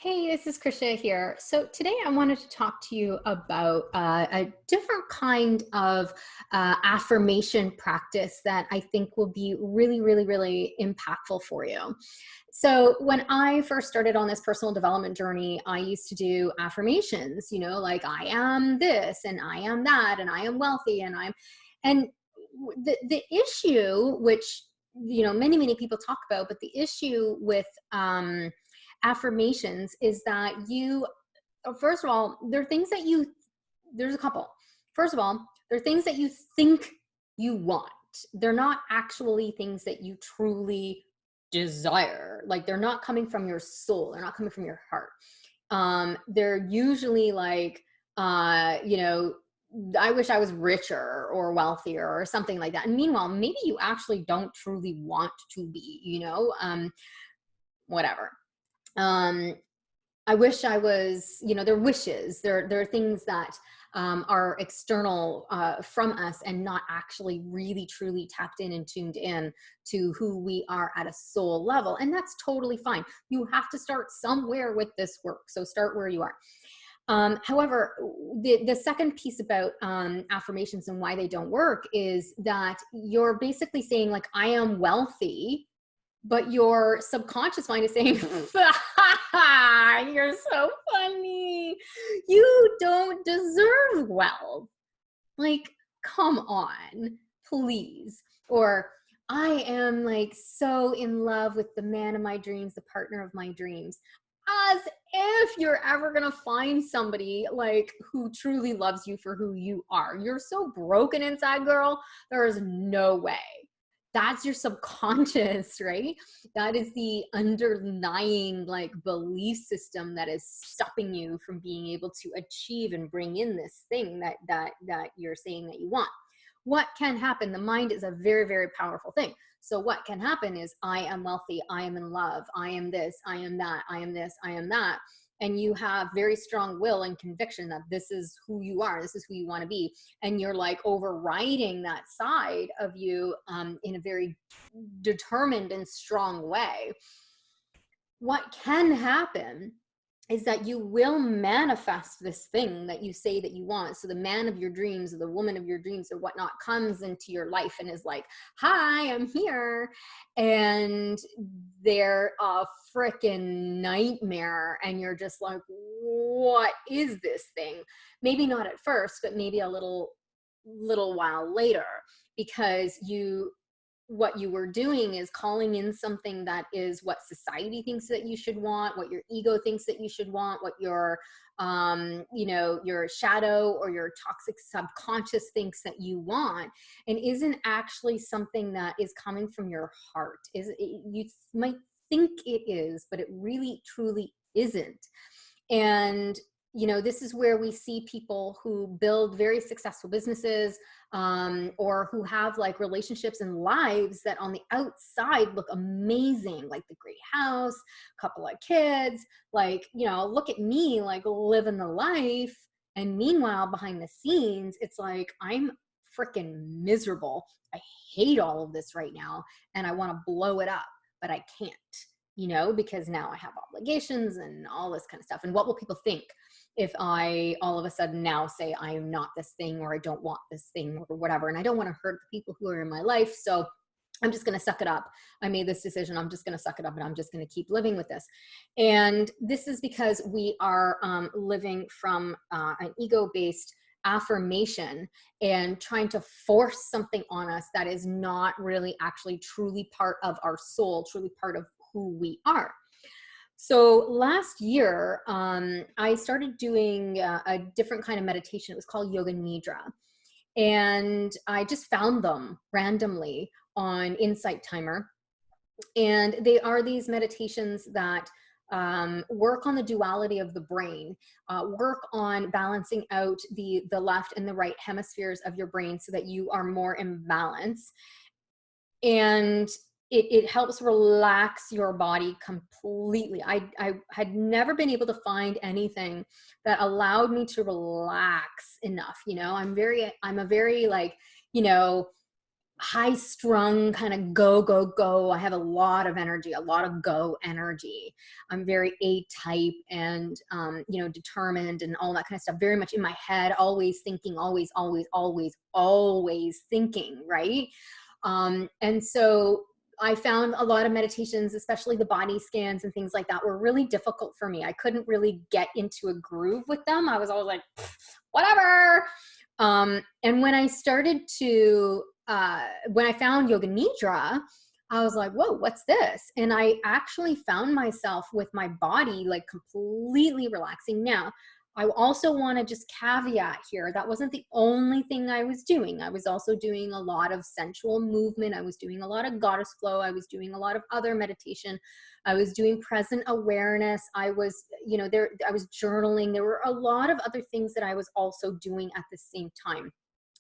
Hey, this is Krisha here. So today I wanted to talk to you about a different kind of affirmation practice that I think will be really, really, really impactful for you. So when I first started on this personal development journey, I used to do affirmations, like I am this and I am that and I am wealthy and the issue, which, many, many people talk about, but the issue with, affirmations is that first of all, there are things that there's a couple. First of all, there are things that you think you want. They're not actually things that you truly desire. Like they're not coming from your soul. They're not coming from your heart. They're usually like, I wish I was richer or wealthier or something like that. And meanwhile, maybe you actually don't truly want to be, whatever. Um, I wish I was, they're wishes. They're things that are external from us and not actually really truly tapped in and tuned in to who we are at a soul level. And that's totally fine. You have to start somewhere with this work. So start where you are. However, the second piece about affirmations and why they don't work is that you're basically saying, like, I am wealthy, but your subconscious mind is saying, you're so funny. You don't deserve wealth. Like, come on, please. Or I am like so in love with the man of my dreams, the partner of my dreams. As if you're ever going to find somebody like who truly loves you for who you are. You're so broken inside, girl. There is no way. That's your subconscious, right? That is the underlying like belief system that is stopping you from being able to achieve and bring in this thing that you're saying that you want. What can happen? The mind is a very, very powerful thing. So what can happen is, I am wealthy, I am in love, I am this, I am that, I am this, I am that. And you have very strong will and conviction that this is who you are, this is who you want to be. And you're like overriding that side of you in a very determined and strong way. What can happen is that you will manifest this thing that you say that you want. So the man of your dreams or the woman of your dreams or whatnot comes into your life and is like, hi, I'm here. And they're a freaking nightmare. And you're just like, what is this thing? Maybe not at first, but maybe a little while later, because what you were doing is calling in something that is what society thinks that you should want, what your ego thinks that you should want, what your your shadow or your toxic subconscious thinks that you want, and isn't actually something that is coming from your heart. You might think it is, but it really truly isn't. And this is where we see people who build very successful businesses, or who have like relationships and lives that on the outside look amazing, like the great house, couple of kids, like, look at me, like living the life. And meanwhile, behind the scenes, it's like, I'm freaking miserable. I hate all of this right now. And I want to blow it up, but I can't, because now I have obligations and all this kind of stuff. And what will people think if I all of a sudden now say I am not this thing, or I don't want this thing, or whatever? And I don't want to hurt the people who are in my life. So I'm just going to suck it up. I made this decision. I'm just going to suck it up, and I'm just going to keep living with this. And this is because we are living from an ego-based affirmation and trying to force something on us that is not really actually truly part of our soul, truly part of who we are. So last year, I started doing a different kind of meditation. It was called Yoga Nidra. And I just found them randomly on Insight Timer. And they are these meditations that work on the duality of the brain, work on balancing out the left and the right hemispheres of your brain so that you are more in balance. And it helps relax your body completely. I had never been able to find anything that allowed me to relax enough. I'm a very like, high strung kind of go, go, go. I have a lot of energy, a lot of go energy. I'm very A type and, you know, determined and all that kind of stuff. Very much in my head, always thinking, always, always, always, always thinking, right? And so I found a lot of meditations, especially the body scans and things like that, were really difficult for me. I couldn't really get into a groove with them. I was always like, whatever. And when I started to, when I found Yoga Nidra, I was like, whoa, what's this? And I actually found myself with my body like completely relaxing. Now, I also want to just caveat here, that wasn't the only thing I was doing. I was also doing a lot of sensual movement. I was doing a lot of goddess flow. I was doing a lot of other meditation. I was doing present awareness. I was, you know, I was journaling. There were a lot of other things that I was also doing at the same time.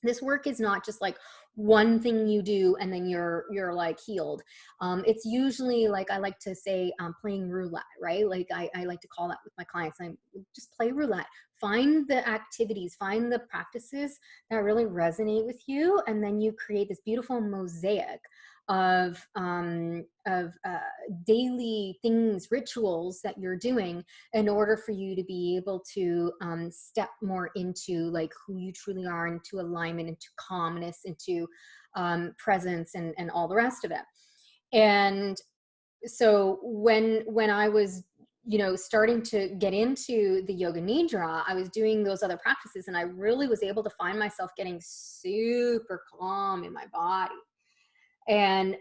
This work is not just like one thing you do and then you're like healed. It's usually, like I like to say, playing roulette, right? Like I like to call that with my clients. I just play roulette. Find the activities, find the practices that really resonate with you, and then you create this beautiful mosaic of daily things, rituals that you're doing in order for you to be able to step more into like who you truly are, into alignment, into calmness, into presence, and all the rest of it. And so when I was, you know, starting to get into the Yoga Nidra, I was doing those other practices, and I really was able to find myself getting super calm in my body. And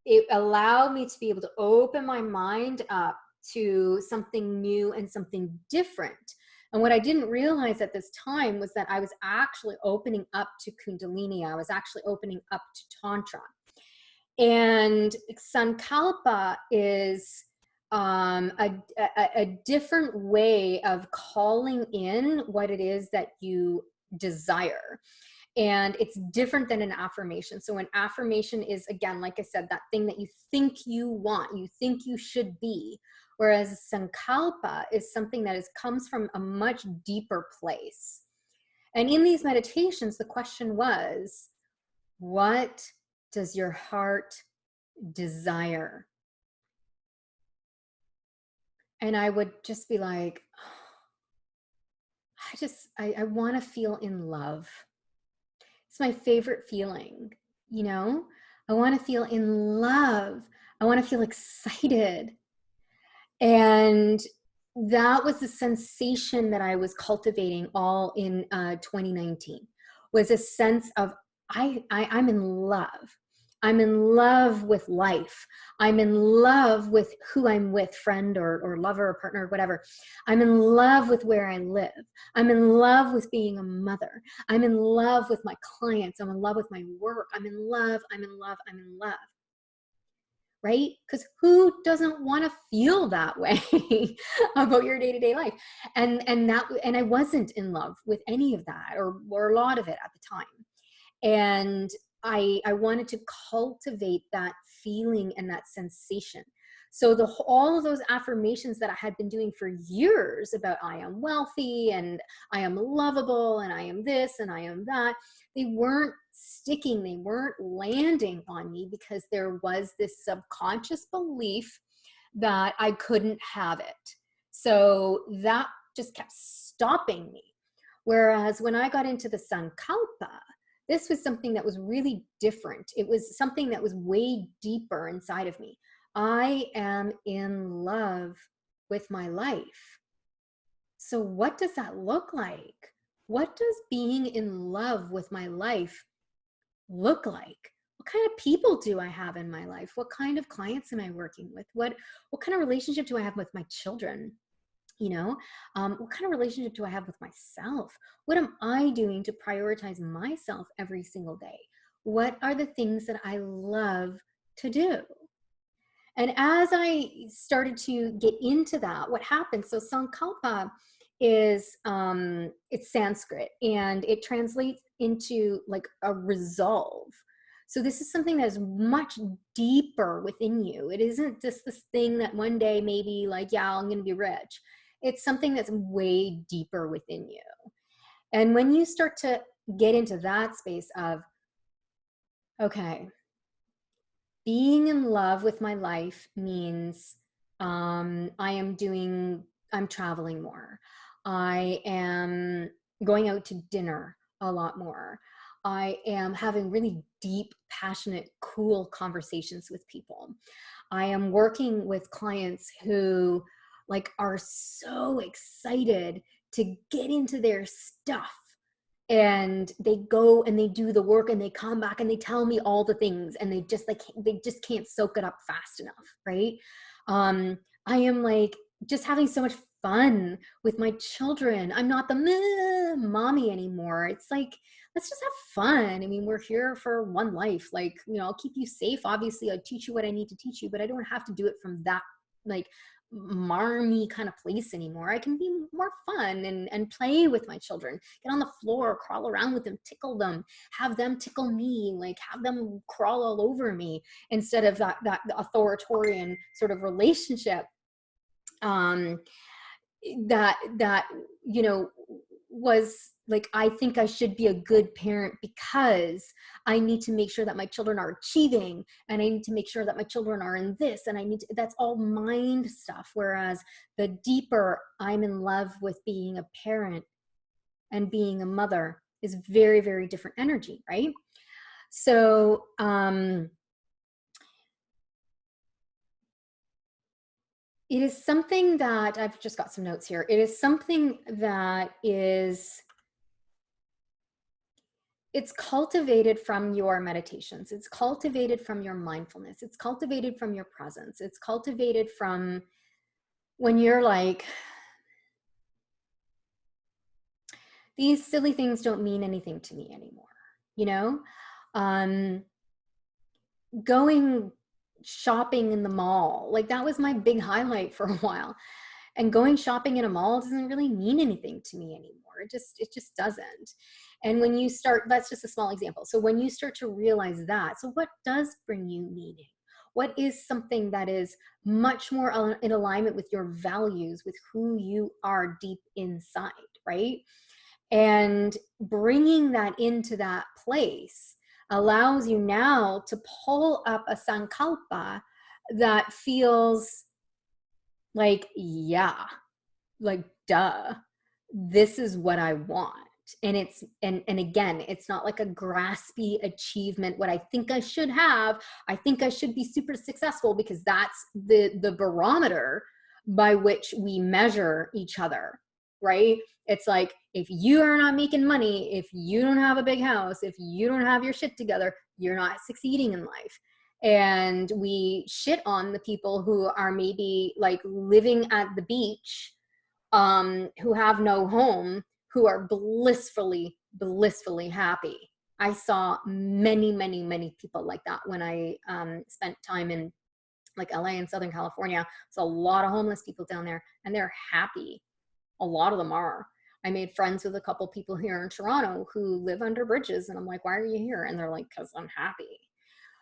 it allowed me to be able to open my mind up to something new and something different. And what I didn't realize at this time was that I was actually opening up to Kundalini. I was actually opening up to Tantra. And Sankalpa is a different way of calling in what it is that you desire. And it's different than an affirmation. So an affirmation is, again, like I said, that thing that you think you want, you think you should be. Whereas Sankalpa is something that comes from a much deeper place. And in these meditations, the question was, what does your heart desire? And I would just be like, I want to feel in love. It's my favorite feeling, you know? I want to feel in love. I want to feel excited. And that was the sensation that I was cultivating all in 2019, was a sense of I'm in love. I'm in love with life. I'm in love with who I'm with, friend or lover or partner or whatever. I'm in love with where I live. I'm in love with being a mother. I'm in love with my clients. I'm in love with my work. I'm in love. I'm in love. I'm in love. Right? Because who doesn't want to feel that way about your day-to-day life? And I wasn't in love with any of that or a lot of it at the time. And I wanted to cultivate that feeling and that sensation. So all of those affirmations that I had been doing for years about I am wealthy and I am lovable and I am this and I am that, they weren't sticking, they weren't landing on me because there was this subconscious belief that I couldn't have it. So that just kept stopping me. Whereas when I got into the Sankalpa, this was something that was really different. It was something that was way deeper inside of me. I am in love with my life. So what does that look like? What does being in love with my life look like? What kind of people do I have in my life? What kind of clients am I working with? What kind of relationship do I have with my children? You know, what kind of relationship do I have with myself? What am I doing to prioritize myself every single day? What are the things that I love to do? And as I started to get into that, what happened? So Sankalpa is it's Sanskrit, and it translates into like a resolve. So this is something that is much deeper within you. It isn't just this thing that one day maybe like, yeah, I'm going to be rich. It's something that's way deeper within you. And when you start to get into that space of, Okay. Being in love with my life means I'm traveling more. I am going out to dinner a lot more. I am having really deep, passionate, cool conversations with people. I am working with clients who like are so excited to get into their stuff, and they go and they do the work and they come back and they tell me all the things, and they just can't soak it up fast enough, right? I am like just having so much fun with my children. I'm not the mommy anymore. It's like, let's just have fun. I mean, we're here for one life. Like, I'll keep you safe, obviously. I'll teach you what I need to teach you, but I don't have to do it from that like marmy kind of place anymore. I can be more fun and play with my children, get on the floor, crawl around with them, tickle them, have them tickle me, like have them crawl all over me, instead of that authoritarian sort of relationship um that was like, I think I should be a good parent because I need to make sure that my children are achieving, and I need to make sure that my children are in this, and that's all mind stuff. Whereas the deeper I'm in love with being a parent and being a mother is very, very different energy, right? So it is something that I've just got some notes here. It is something that it's cultivated from your meditations. It's cultivated from your mindfulness. It's cultivated from your presence. It's cultivated from when you're like, these silly things don't mean anything to me anymore, you know? Going shopping in the mall, like that was my big highlight for a while. And going shopping in a mall doesn't really mean anything to me anymore. It just doesn't. And when you start, that's just a small example. So when you start to realize that, so what does bring you meaning? What is something that is much more in alignment with your values, with who you are deep inside, right? And bringing that into that place allows you now to pull up a sankalpa that feels like, yeah, like, duh, this is what I want. And and again, it's not like a graspy achievement, what I think I should have. I think I should be super successful, because that's the barometer by which we measure each other, right? It's like, if you are not making money, if you don't have a big house, if you don't have your shit together, you're not succeeding in life. And we shit on the people who are maybe like living at the beach, who have no home, who are blissfully happy. I saw many, many, many people like that when I spent time in like LA and Southern California. There's a lot of homeless people down there, and they're happy. A lot of them are. I made friends with a couple people here in Toronto who live under bridges, and I'm like, why are you here? And they're like, because I'm happy.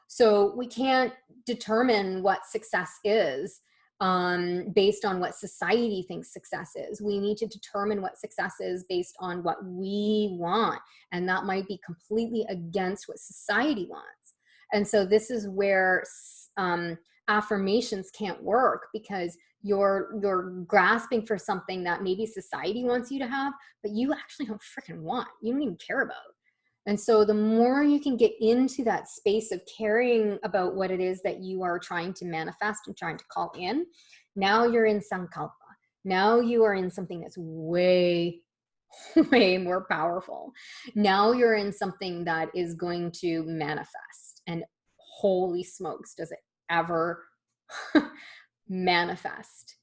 So we can't determine what success is based on what society thinks success is. We need to determine what success is based on what we want. And that might be completely against what society wants. And so this is where affirmations can't work, because you're grasping for something that maybe society wants you to have, but you actually don't freaking want. You don't even care about. And so the more you can get into that space of caring about what it is that you are trying to manifest and trying to call in, now you're in sankalpa. Now you are in something that's way, way more powerful. Now you're in something that is going to manifest. And holy smokes, does it ever manifest.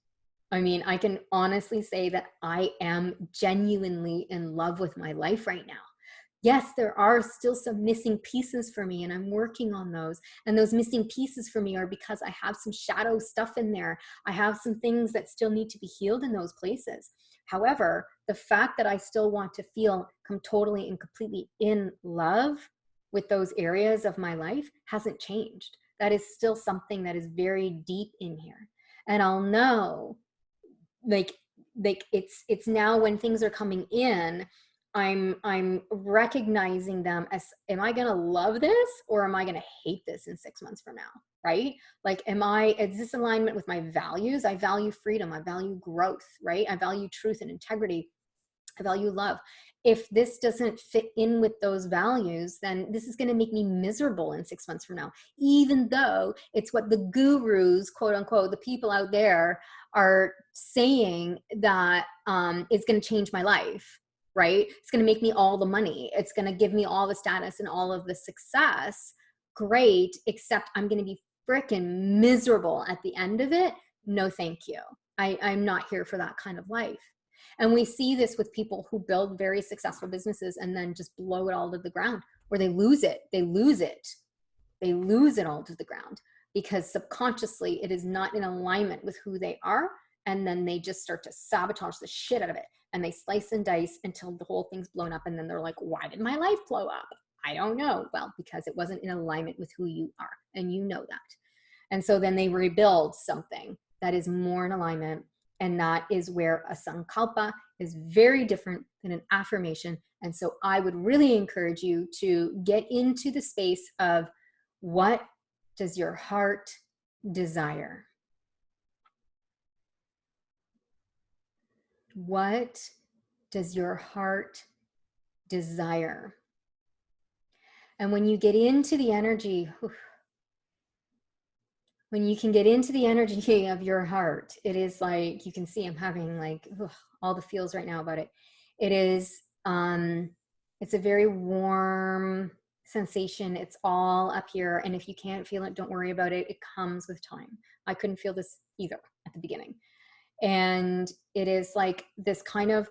I mean, I can honestly say that I am genuinely in love with my life right now. Yes, there are still some missing pieces for me, and I'm working on those. And those missing pieces for me are because I have some shadow stuff in there. I have some things that still need to be healed in those places. However, the fact that I still want to come totally and completely in love with those areas of my life hasn't changed. That is still something that is very deep in here. And I'll know, like it's now when things are coming in, I'm recognizing them as, am I going to love this or am I going to hate this in 6 months from now? Right? Like, is this alignment with my values? I value freedom. I value growth, right? I value truth and integrity. I value love. If this doesn't fit in with those values, then this is going to make me miserable in 6 months from now, even though it's what the gurus, quote unquote, the people out there are saying that is going to change my life, right? It's going to make me all the money. It's going to give me all the status and all of the success. Great, except I'm going to be freaking miserable at the end of it. No, thank you. I'm not here for that kind of life. And we see this with people who build very successful businesses and then just blow it all to the ground, or they lose it. They lose it all to the ground because subconsciously it is not in alignment with who they are. And then they just start to sabotage the shit out of it. And they slice and dice until the whole thing's blown up. And then they're like, why did my life blow up? I don't know. Well, because it wasn't in alignment with who you are. And you know that. And so then they rebuild something that is more in alignment. And that is where a sankalpa is very different than an affirmation. And so I would really encourage you to get into the space of, what does your heart desire? What does your heart desire? And when you get into the energy, when you can get into the energy of your heart, it is like, you can see I'm having like all the feels right now about it. It is, it's a very warm sensation. It's all up here. And if you can't feel it, don't worry about it. It comes with time. I couldn't feel this either at the beginning. And it is like this kind of,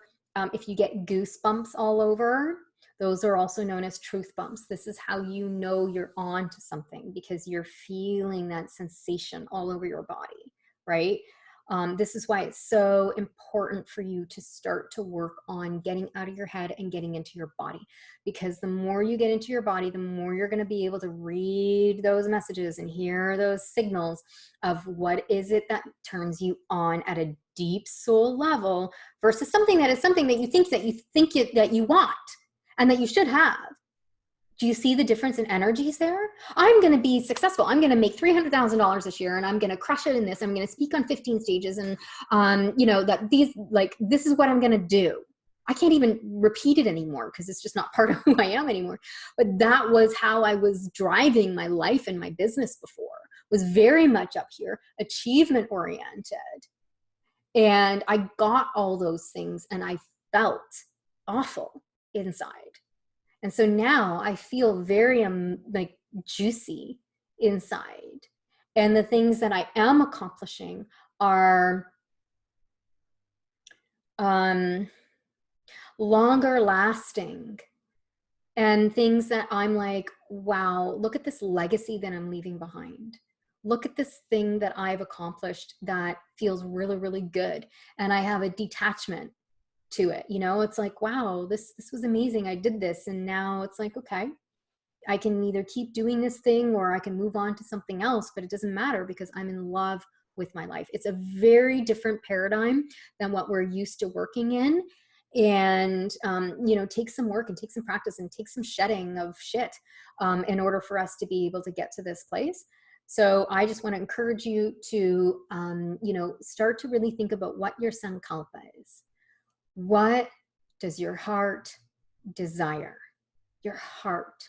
if you get goosebumps all over, those are also known as truth bumps. This is how you know you're on to something, because you're feeling that sensation all over your body, right? This is why it's so important for you to start to work on getting out of your head and getting into your body. Because the more you get into your body, the more you're going to be able to read those messages and hear those signals of what is it that turns you on at a deep soul level versus something that is something that you think that you want and that you should have. Do you see the difference in energies there? I'm going to be successful. I'm going to make $300,000 this year, and I'm going to crush it in this. I'm going to speak on 15 stages, and this is what I'm going to do. I can't even repeat it anymore because it's just not part of who I am anymore. But that was how I was driving my life and my business before. Was very much up here, achievement oriented. And I got all those things and I felt awful inside. And so now I feel very like juicy inside. And the things that I am accomplishing are longer lasting, and things that I'm like, wow, look at this legacy that I'm leaving behind. Look at this thing that I've accomplished that feels really, really good. And I have a detachment to it. You know, it's like, wow, this was amazing. I did this. And now it's like, okay, I can either keep doing this thing or I can move on to something else, but it doesn't matter because I'm in love with my life. It's a very different paradigm than what we're used to working in. And, take some work and take some practice and take some shedding of shit in order for us to be able to get to this place. So I just want to encourage you to, start to really think about what your sankalpa is. What does your heart desire? Your heart.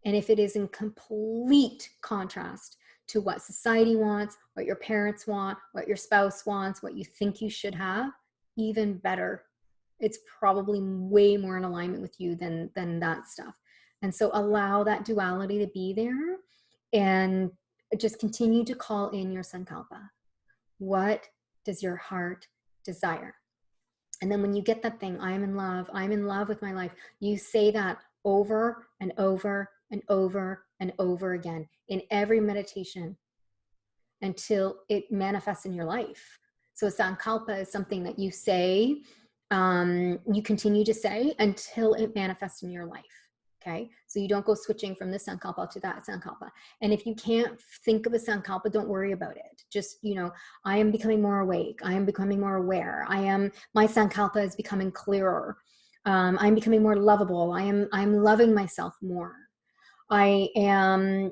And if it is in complete contrast to what society wants, what your parents want, what your spouse wants, what you think you should have, even better. It's probably way more in alignment with you than that stuff. And so allow that duality to be there and just continue to call in your sankalpa. What does your heart desire? And then when you get that thing, I'm in love with my life, you say that over and over and over and over again in every meditation until it manifests in your life. So sankalpa is something that you say, you continue to say until it manifests in your life. Okay, so you don't go switching from this sankalpa to that sankalpa. And if you can't think of a sankalpa, don't worry about it. Just, I am becoming more awake. I am becoming more aware. My sankalpa is becoming clearer. I'm becoming more lovable. I'm loving myself more. I am,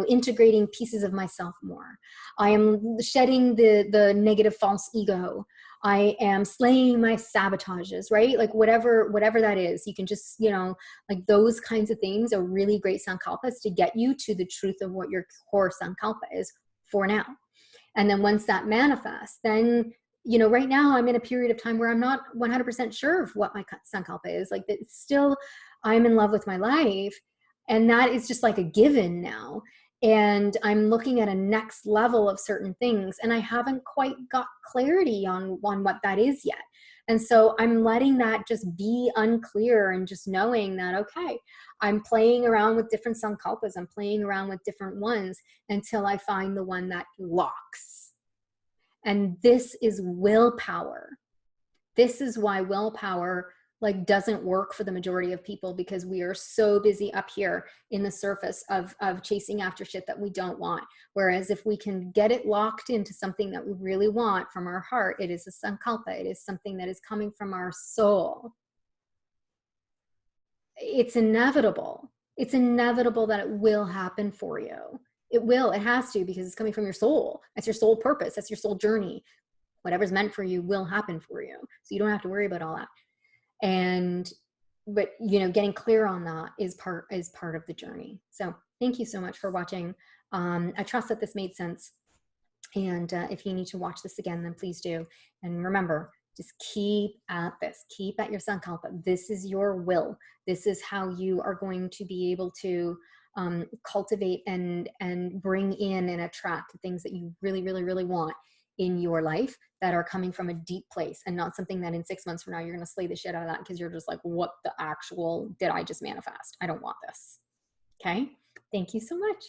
integrating pieces of myself more. I am shedding the negative false ego. I am slaying my sabotages, right? Like whatever that is, you can just, like those kinds of things are really great sankalpas to get you to the truth of what your core sankalpa is for now. And then once that manifests, then, right now I'm in a period of time where I'm not 100% sure of what my sankalpa is. Like it's still, I'm in love with my life. And that is just like a given now. And I'm looking at a next level of certain things. And I haven't quite got clarity on what that is yet. And so I'm letting that just be unclear and just knowing that, okay, I'm playing around with different sankalpas. I'm playing around with different ones until I find the one that locks. And this is willpower. This is why willpower doesn't work for the majority of people, because we are so busy up here in the surface of chasing after shit that we don't want. Whereas if we can get it locked into something that we really want from our heart, it is a sankalpa. It is something that is coming from our soul. It's inevitable. It's inevitable that it will happen for you. It will. It has to, because it's coming from your soul. That's your soul purpose. That's your soul journey. Whatever's meant for you will happen for you. So you don't have to worry about all that. But getting clear on that is part of the journey. So thank you so much for watching. I trust that this made sense. And if you need to watch this again, then please do. And remember, just keep at this. Keep at your sankalpa. This is your will. This is how you are going to be able to cultivate and bring in and attract the things that you really, really, really want in your life, that are coming from a deep place, and not something that in 6 months from now, you're going to slay the shit out of that because you're just like, what the actual did I just manifest? I don't want this. Okay. Thank you so much.